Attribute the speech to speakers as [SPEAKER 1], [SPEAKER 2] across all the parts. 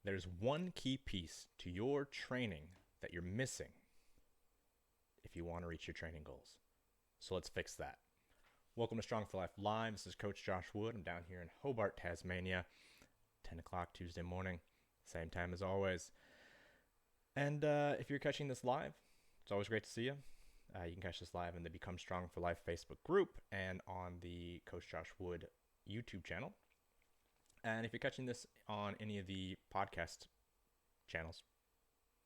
[SPEAKER 1] There's one key piece to your training that you're missing if you want to reach your training goals. So let's fix that. Welcome to Strong for Life Live. This is Coach Josh Wood. I'm down here in Hobart, Tasmania, 10 o'clock Tuesday morning, same time as always. And if you're catching this live, it's always great to see you. You can catch this live in the Become Strong for Life Facebook group and on the Coach Josh Wood YouTube channel. And if you're catching this on any of the podcast channels,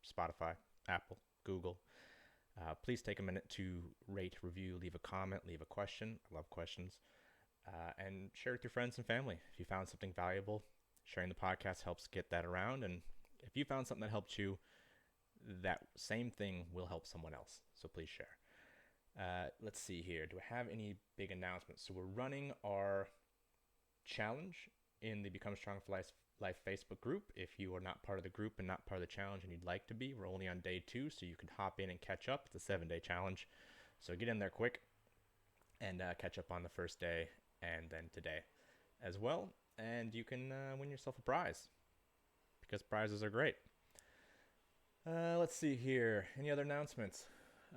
[SPEAKER 1] Spotify, Apple, Google, please take a minute to rate, review, leave a comment, leave a question. I love questions. And share with your friends and family. If you found something valuable, sharing the podcast helps get that around. And if you found something that helped you, that same thing will help someone else. So please share. Let's see here. Do I have any big announcements? So we're running our challenge in the Become Strong for Life Facebook group. If you are not part of the group and not part of the challenge and you'd like to be, we're only on day 2, so you can hop in and catch up. It's a 7-day challenge. So get in there quick and catch up on the first day and then today as well. And you can win yourself a prize because prizes are great. Let's see here. Any other announcements?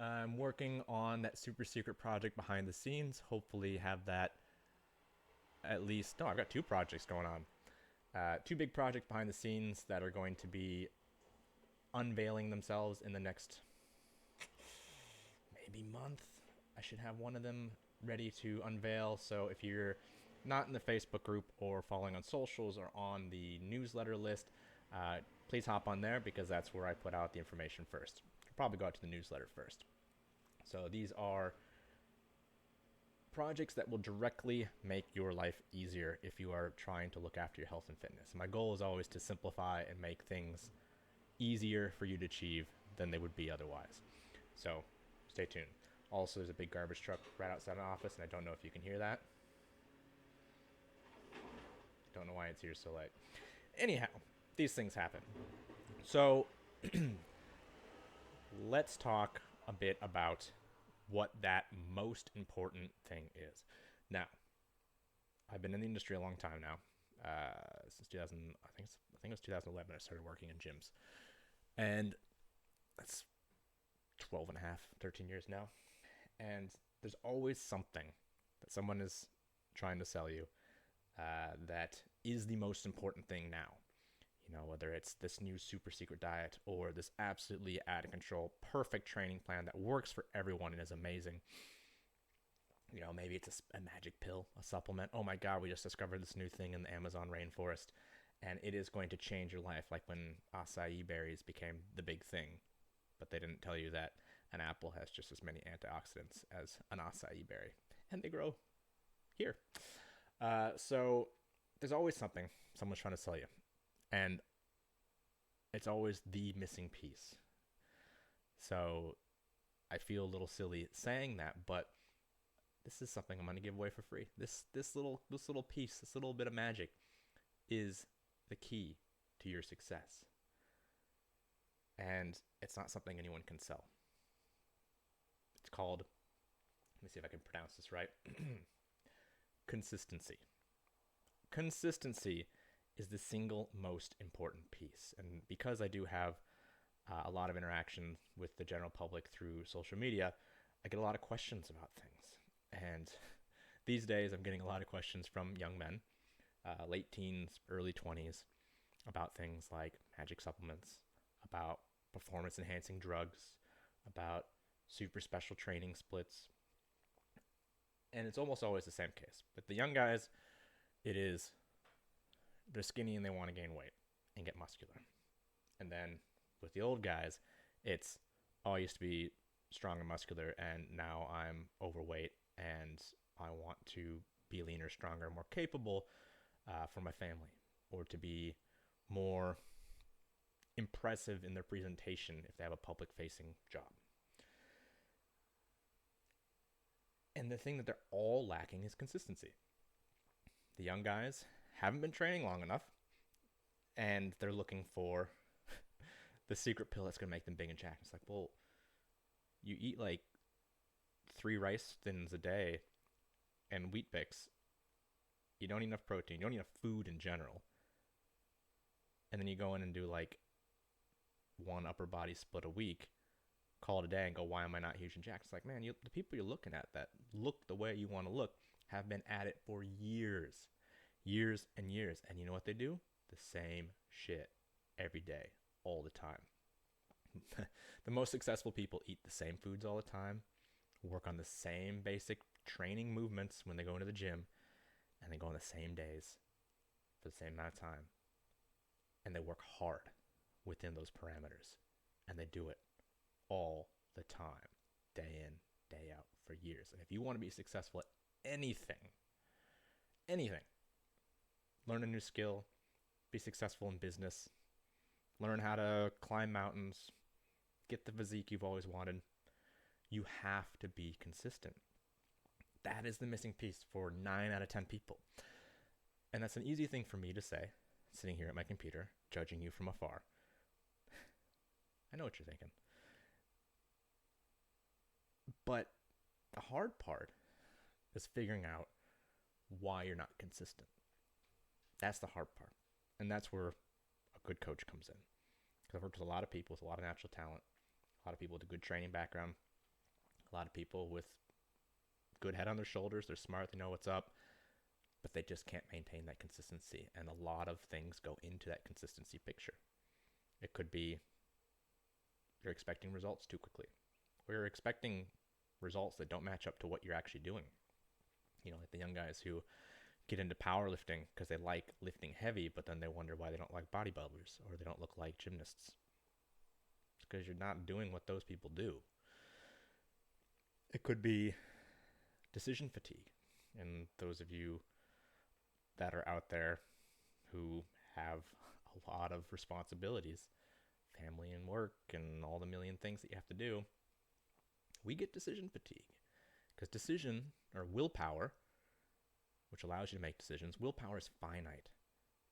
[SPEAKER 1] I'm working on that super secret project behind the scenes. Hopefully have that at least. No, I've got 2 projects going on. 2 big projects behind the scenes that are going to be unveiling themselves in the next maybe month. I should have one of them ready to unveil. So if you're not in the Facebook group or following on socials or on the newsletter list, please hop on there because that's where I put out the information first. I'll probably go out to the newsletter first. So these are projects that will directly make your life easier if you are trying to look after your health and fitness. My goal is always to simplify and make things easier for you to achieve than they would be otherwise. So stay tuned. Also, there's a big garbage truck right outside my office, and I don't know if you can hear that. Don't know why it's here so late. Anyhow, these things happen. So let's talk a bit about what that most important thing is. Now, I've been in the industry a long time now, since 2000. I think it was 2011. I started working in gyms, and that's 12 and a half, 13 years now. And there's always something that someone is trying to sell you that is the most important thing now. You know, whether it's this new super secret diet or this absolutely out of control, perfect training plan that works for everyone and is amazing. You know, maybe it's a magic pill, a supplement. Oh my God, we just discovered this new thing in the Amazon rainforest and it is going to change your life. Like when acai berries became the big thing, but they didn't tell you that an apple has just as many antioxidants as an acai berry and they grow here. So there's always something someone's trying to sell you. And it's always the missing piece. So I feel a little silly saying that, but this is something I'm going to give away for free. This little piece, this little bit of magic is the key to your success. And it's not something anyone can sell. It's called, let me see if I can pronounce this right, consistency. Consistency is the single most important piece. And because I do have a lot of interaction with the general public through social media, I get a lot of questions about things. And these days I'm getting a lot of questions from young men, late teens, early 20s, about things like magic supplements, about performance enhancing drugs, about super special training splits. And it's almost always the same case. With the young guys, it is they're skinny and they want to gain weight and get muscular. And then with the old guys, it's, oh, I used to be strong and muscular and now I'm overweight and I want to be leaner, stronger, more capable for my family, or to be more impressive in their presentation if they have a public facing job. And the thing that they're all lacking is consistency. The young guys haven't been training long enough and they're looking for the secret pill that's going to make them big and jacked. It's like, well, you eat like 3 rice thins a day and Wheat Bix. You don't eat enough protein. You don't eat enough food in general. and then you go in and do like one upper body split a week, call it a day and go, why am I not huge and jacked? It's like, man, the people you're looking at that look the way you want to look have been at it for years and years. And you know what they do? The same shit every day, all the time. The most successful people eat the same foods all the time, work on the same basic training movements when they go into the gym, and they go on the same days for the same amount of time. And they work hard within those parameters. And they do it all the time, day in, day out, for years. And if you want to be successful at anything, learn a new skill, be successful in business, learn how to climb mountains, get the physique you've always wanted, you have to be consistent. That is the missing piece for 9 out of 10 people. And that's an easy thing for me to say, sitting here at my computer, judging you from afar. I know what you're thinking. But the hard part is figuring out why you're not consistent. That's the hard part. And that's where a good coach comes in. Because I've worked with a lot of people with a lot of natural talent, a lot of people with a good training background, a lot of people with good head on their shoulders. They're smart, they know what's up, but they just can't maintain that consistency. And a lot of things go into that consistency picture. It could be you're expecting results too quickly, or you're expecting results that don't match up to what you're actually doing. You know, like the young guys who get into powerlifting because they like lifting heavy, but then they wonder why they don't like bodybuilders or they don't look like gymnasts. It's because you're not doing what those people do. It could be decision fatigue. And those of you that are out there who have a lot of responsibilities, family and work and all the million things that you have to do, we get decision fatigue. Because decision, or willpower, which allows you to make decisions, willpower is finite.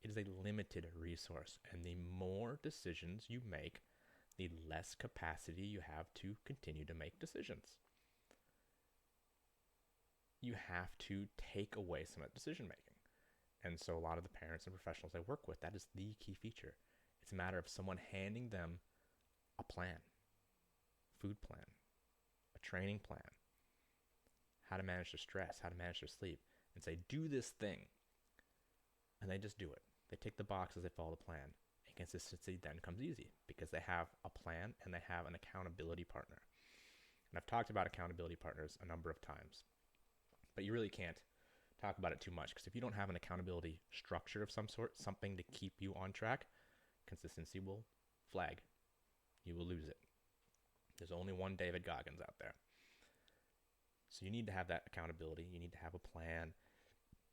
[SPEAKER 1] It is a limited resource. And the more decisions you make, the less capacity you have to continue to make decisions. You have to take away some of that decision making. And so a lot of the parents and professionals I work with, that is the key feature. It's a matter of someone handing them a plan, food plan, a training plan, how to manage their stress, how to manage their sleep, and say, do this thing. And they just do it. They tick the boxes, they follow the plan. And consistency then comes easy because they have a plan and they have an accountability partner. And I've talked about accountability partners a number of times, but you really can't talk about it too much because if you don't have an accountability structure of some sort, something to keep you on track, consistency will flag. You will lose it. There's only one David Goggins out there. So you need to have that accountability. You need to have a plan.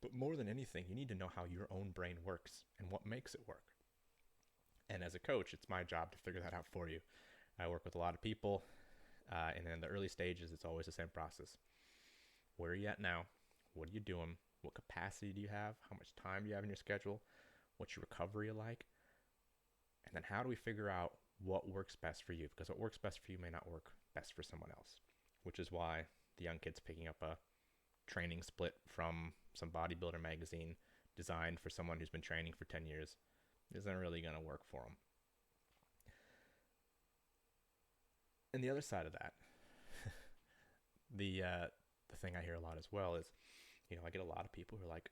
[SPEAKER 1] But more than anything, you need to know how your own brain works and what makes it work. And as a coach, it's my job to figure that out for you. I work with a lot of people, and in the early stages, it's always the same process. Where are you at now? What are you doing? What capacity do you have? How much time do you have in your schedule? What's your recovery like? And then how do we figure out what works best for you? Because what works best for you may not work best for someone else, which is why the young kid's picking up a training split from some bodybuilder magazine designed for someone who's been training for 10 years isn't really going to work for them. And the other side of that, the thing I hear a lot as well is, you know, I get a lot of people who are like,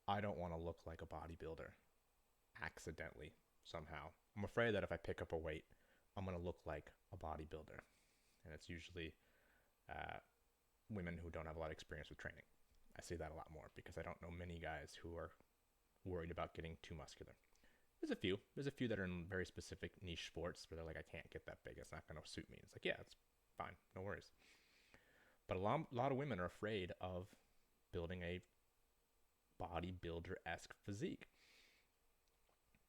[SPEAKER 1] I don't want to look like a bodybuilder accidentally somehow. I'm afraid that if I pick up a weight, I'm going to look like a bodybuilder. And it's usually women who don't have a lot of experience with training. I see that a lot more because I don't know many guys who are worried about getting too muscular. There's a few that are in very specific niche sports where they're like, I can't get that big. It's not going to suit me. It's like, yeah, it's fine. No worries. But a lot of women are afraid of building a bodybuilder-esque physique.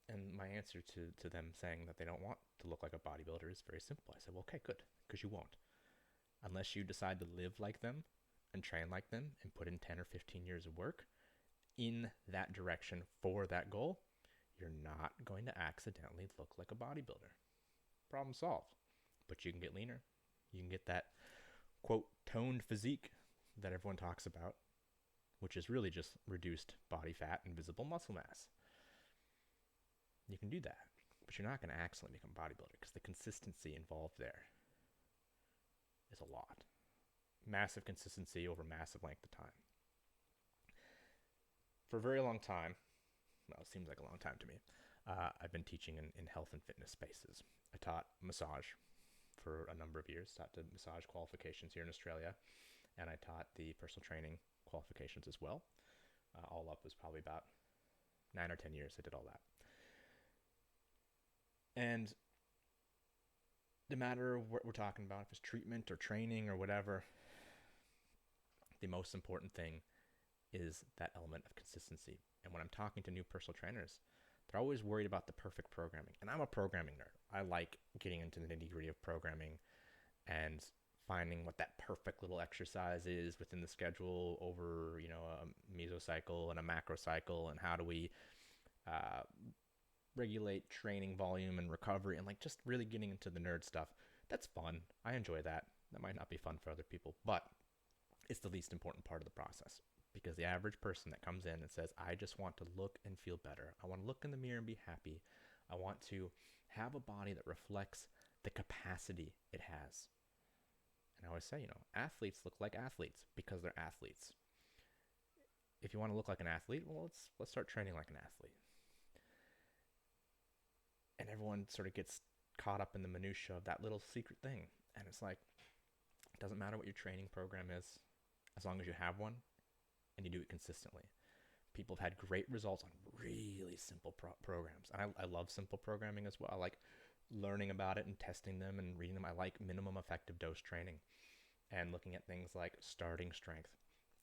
[SPEAKER 1] And my answer to them saying that they don't want to look like a bodybuilder is very simple. I said, well, okay, good, because you won't. Unless you decide to live like them and train like them and put in 10 or 15 years of work in that direction for that goal, you're not going to accidentally look like a bodybuilder. Problem solved. But you can get leaner. You can get that, quote, toned physique that everyone talks about, which is really just reduced body fat and visible muscle mass. can do that, but you're not going to accidentally become a bodybuilder because the consistency involved there is a lot. Massive consistency over massive length of time. For a very long time, well, it seems like a long time to me, I've been teaching in health and fitness spaces. I taught massage for a number of years, taught the massage qualifications here in Australia, and I taught the personal training qualifications as well. All up was probably about 9 or 10 years I did all that. And no matter what we're talking about, if it's treatment or training or whatever, the most important thing is that element of consistency. And when I'm talking to new personal trainers, they're always worried about the perfect programming. And I'm a programming nerd. I like getting into the nitty-gritty of programming and finding what that perfect little exercise is within the schedule over, a mesocycle and a macro cycle, and how do we regulate training volume and recovery, and just really getting into the nerd stuff. That's fun. I enjoy that. That might not be fun for other people, but it's the least important part of the process, because the average person that comes in and says, I just want to look and feel better. I want to look in the mirror and be happy. I want to have a body that reflects the capacity it has. And I always say, athletes look like athletes because they're athletes. If you want to look like an athlete, well, let's start training like an athlete. And everyone sort of gets caught up in the minutia of that little secret thing. And it's like, it doesn't matter what your training program is, as long as you have one and you do it consistently. People have had great results on really simple programs. And I love simple programming as well. I like learning about it and testing them and reading them. I like minimum effective dose training and looking at things like starting strength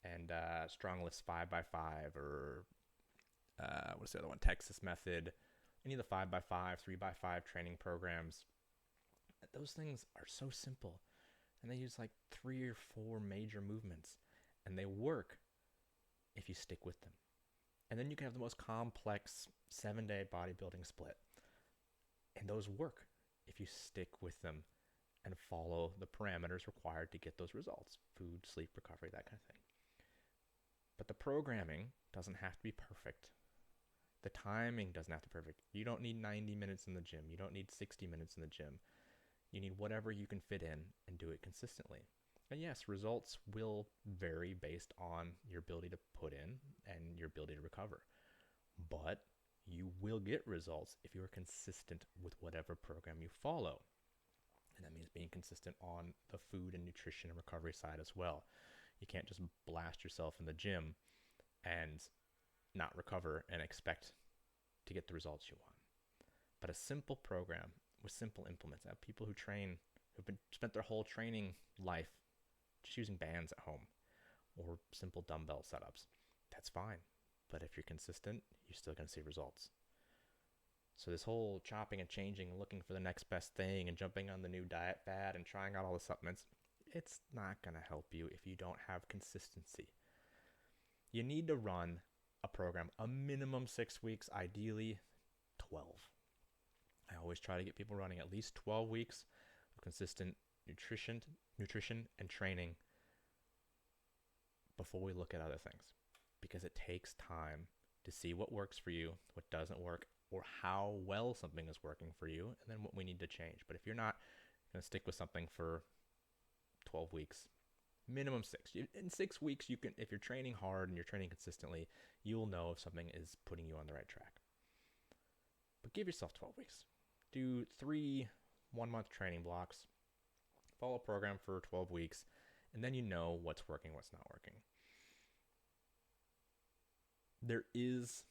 [SPEAKER 1] and strong lifts 5x5, or what's the other one? Texas method. Any of the 5x5, 3x5 training programs. Those things are so simple, and they use 3 or 4 major movements, and they work if you stick with them. And then you can have the most complex 7-day bodybuilding split, and those work if you stick with them and follow the parameters required to get those results: food, sleep, recovery, that kind of thing. But the programming doesn't have to be perfect. The timing doesn't have to be perfect. You don't need 90 minutes in the gym. You don't need 60 minutes in the gym. You need whatever you can fit in and do it consistently. And yes, results will vary based on your ability to put in and your ability to recover. But you will get results if you are consistent with whatever program you follow. And that means being consistent on the food and nutrition and recovery side as well. You can't just blast yourself in the gym and not recover and expect to get the results you want. But a simple program with simple implements. I have people who train, who've spent their whole training life just using bands at home or simple dumbbell setups. That's fine. But if you're consistent, you're still going to see results. So this whole chopping and changing, looking for the next best thing and jumping on the new diet fad and trying out all the supplements, it's not going to help you if you don't have consistency. You need to run a program, a minimum 6 weeks, ideally 12. I always try to get people running at least 12 weeks of consistent nutrition and training before we look at other things, because it takes time to see what works for you, what doesn't work, or how well something is working for you, and then what we need to change. But if you're not going to stick with something for 12 weeks, minimum 6. In 6 weeks, you can, if you're training hard and you're training consistently, you'll know if something is putting you on the right track. But give yourself 12 weeks. Do 3 1-month training blocks. Follow a program for 12 weeks, and then you know what's working, what's not working. There is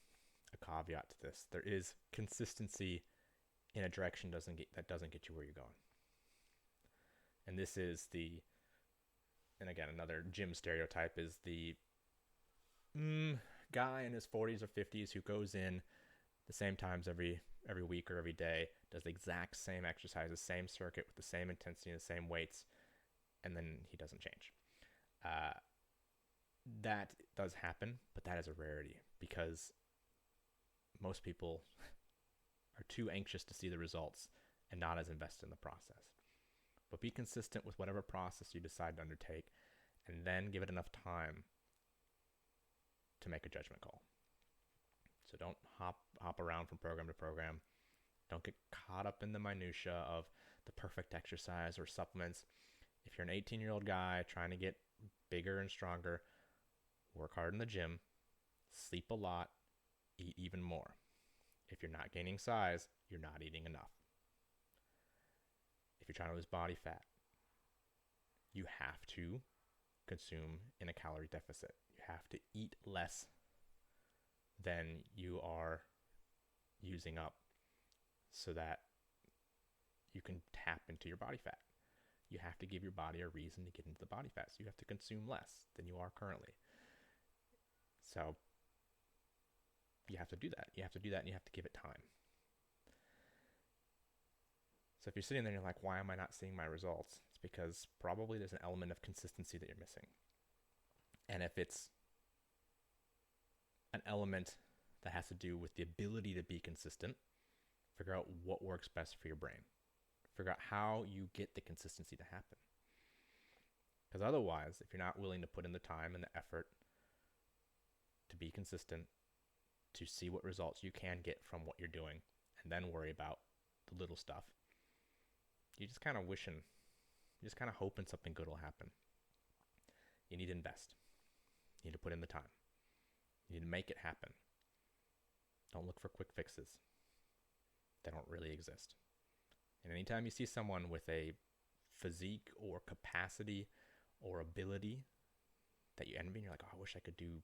[SPEAKER 1] a caveat to this. There is consistency in a direction that doesn't get you where you're going. And this is and again, another gym stereotype is the guy in his 40s or 50s who goes in the same times every week or every day, does the exact same exercise, the same circuit with the same intensity and the same weights, and then he doesn't change. That does happen, but that is a rarity because most people are too anxious to see the results and not as invested in the process. But be consistent with whatever process you decide to undertake, and then give it enough time to make a judgment call. So don't hop around from program to program. Don't get caught up in the minutia of the perfect exercise or supplements. If you're an 18-year-old guy trying to get bigger and stronger, work hard in the gym, sleep a lot, eat even more. If you're not gaining size, you're not eating enough. If you're trying to lose body fat, you have to consume in a calorie deficit. You have to eat less than you are using up so that you can tap into your body fat. You have to give your body a reason to get into the body fat. So you have to consume less than you are currently. So you have to do that. You have to do that and you have to give it time. So if you're sitting there and you're like, why am I not seeing my results? It's because probably there's an element of consistency that you're missing. And if it's an element that has to do with the ability to be consistent, figure out what works best for your brain. Figure out how you get the consistency to happen. Because otherwise, if you're not willing to put in the time and the effort to be consistent, to see what results you can get from what you're doing, and then worry about the little stuff, you're just kind of wishing, you're just kind of hoping something good will happen. You need to invest. You need to put in the time. You need to make it happen. Don't look for quick fixes. They don't really exist. And anytime you see someone with a physique or capacity or ability that you envy, and you're like, oh, I wish I could do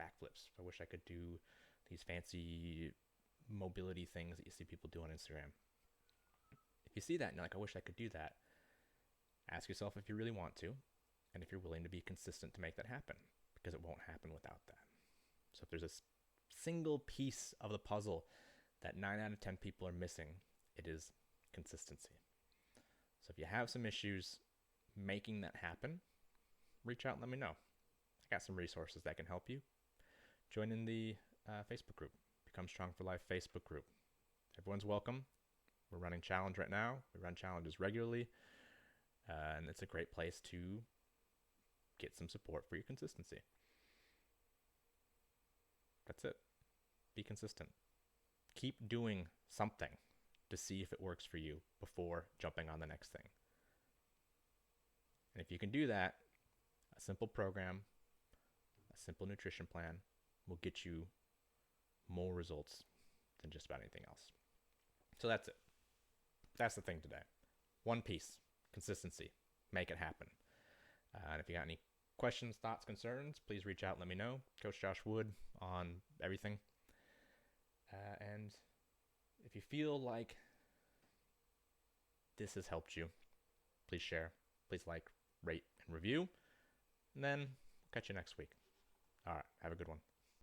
[SPEAKER 1] backflips. I wish I could do these fancy mobility things that you see people do on Instagram. If you see that and you're like, I wish I could do that, ask yourself if you really want to, and if you're willing to be consistent to make that happen, because it won't happen without that. So if there's a single piece of the puzzle that 9 out of 10 people are missing, it is consistency. So if you have some issues making that happen, reach out and let me know. I got some resources that can help you. Join in the Facebook group, Become Strong for Life Facebook group. Everyone's welcome. We're running challenge right now. We run challenges regularly, and it's a great place to get some support for your consistency. That's it. Be consistent. Keep doing something to see if it works for you before jumping on the next thing. And if you can do that, a simple program, a simple nutrition plan will get you more results than just about anything else. So that's it. That's the thing today. One piece, consistency. Make it happen. And if you got any questions, thoughts, concerns, please reach out and let me know. Coach Josh Wood on everything. And if you feel like this has helped you, please share, please like, rate, and review. And then catch you next week. All right, have a good one.